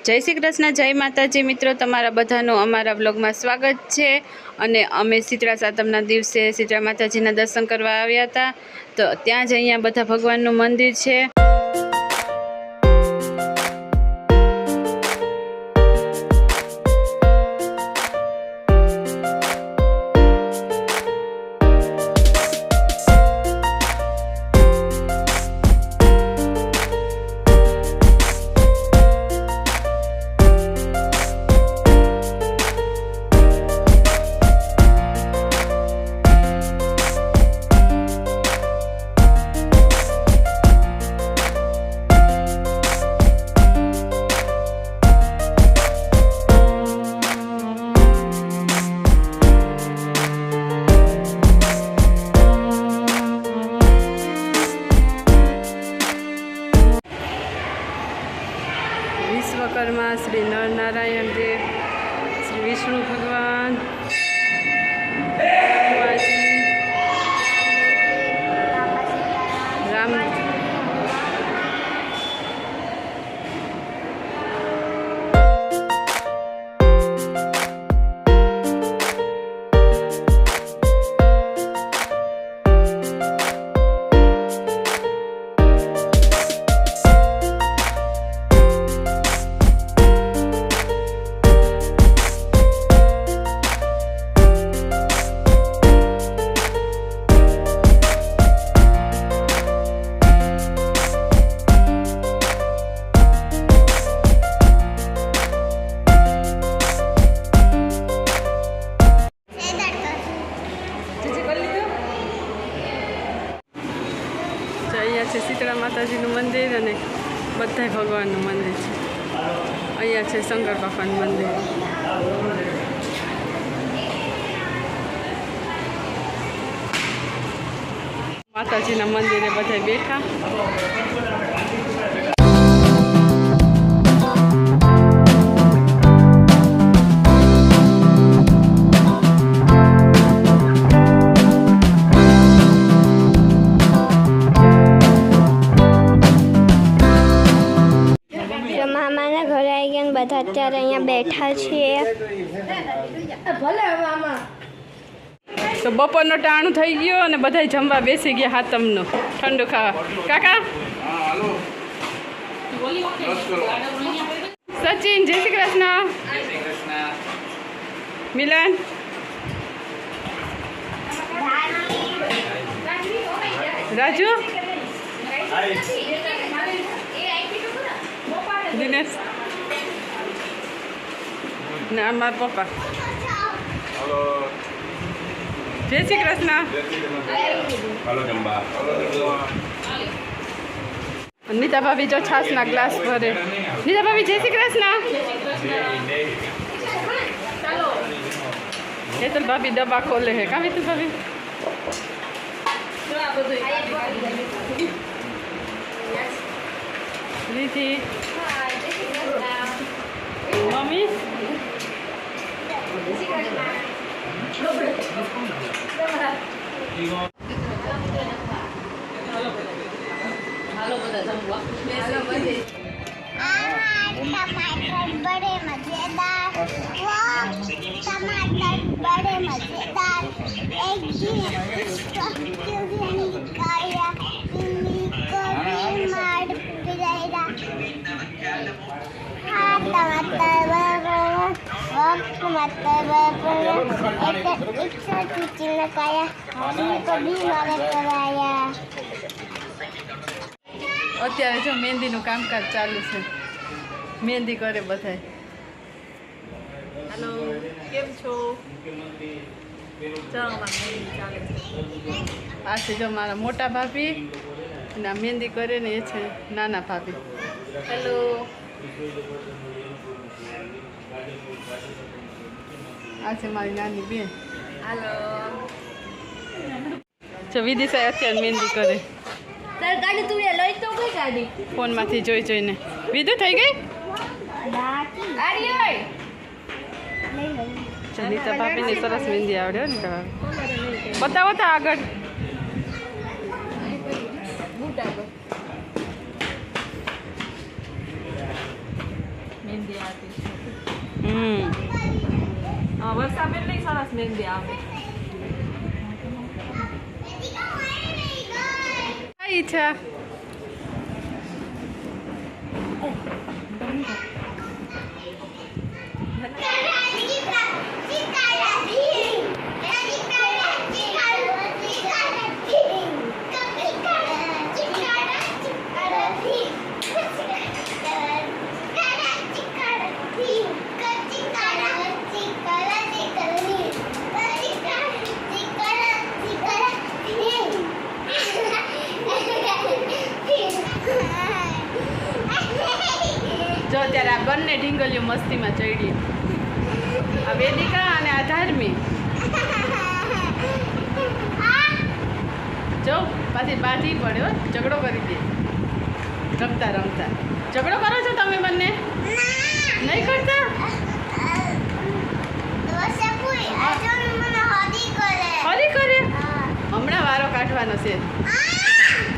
જય શ્રી કૃષ્ણ, જય માતાજી મિત્રો, તમારા બધાનું અમારા બ્લોગમાં સ્વાગત છે। અને અમે શીતળા સાતમના દિવસે શીતળા માતાજીના દર્શન કરવા આવ્યા હતા। તો ત્યાં જ અહીંયા બધા ભગવાનનું મંદિર છે। વિશ્વકર્મા, શ્રી નરનારાયણ દેવ, શ્રી વિષ્ણુ ભગવાન, રામ અહીંયા છે શીતળા માતાજીનું મંદિર અને બધા ભગવાનનું મંદિર છે। અહીંયા છે શંકર બાપાનું મંદિર। માતાજીના મંદિરે બધા બેઠા। મામાના ઘરે આવી ગયા બધા અત્યારે અહીંયા બેઠા છીએ। તો બપોરનો ટાણું થઈ ગયો અને બધા જમવા બેસી ગયા હાતમનું ઠંડુ ખાવા। કાકા સચિન, જય શ્રી કૃષ્ણ। મિલન, રાજુ, દિનેશ ને અમારા પપ્પા। જય શ્રી કૃષ્ણ। નીતા ભાભી જો છાસના ગ્લાસ ભરે। નીતા ભાભી જય શ્રી કૃષ્ણ। હેતલ ભાભી ડબ્બા ખોલે હે કા હેતલ ભાભી? રીતિ, મમ્મી, टमाटर बड़े मजेदार, वो टमाटर बड़े मजेदार। एक दिन निकाया इनको भी मार पिराया। हाँ टमाटर एक छोटी चिलकाया इनको भी मार पिराया। અત્યારે જો મહેંદીનું કામકાજ ચાલુ છે। મહેંદી કરે બધાય। હેલો, કેમ છો? આ છે જો મારા મોટા ભાભી અને આ મહેંદી કરે ને એ છે નાના ભાભી। હેલો, આ છે મારી નાની બેન। હેલો। જો વિદિશા અત્યારે મહેંદી કરે તાર ગાડી તું લઈ તો કઈ ગાડી? ફોનમાંથી જોઈ જોઈને। વિદુ થઈ ગઈ? આરી ઓય નીતા ભાભીને સરસ મહેંદી આવડે ને કરવા। બતાવો તો આગળ। બૂટ આગળ મહેંદી કેટલી સરસ મહેંદી આવે. કઈ ઈચ્છા જો અત્યારે આ બંને ઢીંગલીઓ મસ્તીમાં ચડી. આ વેદિકા અને આ ધાર્મી. જો પાછી બાજી પડ્યો, ઝઘડો કરી દે રમતા રમતા. ઝઘડો કરો છો તમે બંને? નહીં કરતા? ફરી કરે? હમણાં વારો કાઢવાનો છે.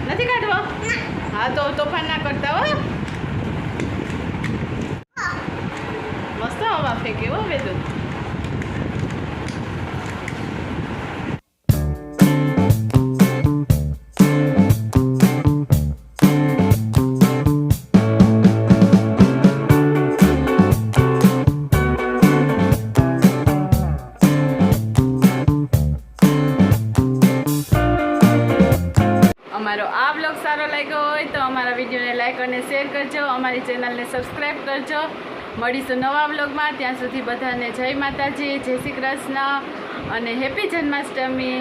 નથી કાઢવો? હા તો તોફાન ના કરતા હો. મસ્ત હવા ફેંકે હો વેદુ. અમારો આ બ્લોગ સારો લાગ્યો હોય તો અમારા વિડીયોને લાઈક અને શેર કરજો. અમારી ચેનલને સબસ્ક્રાઈબ કરજો. મળીશું નવા બ્લોગમાં. ત્યાં સુધી બધાને જય માતાજી, જય શ્રી કૃષ્ણ અને હેપી જન્માષ્ટમી.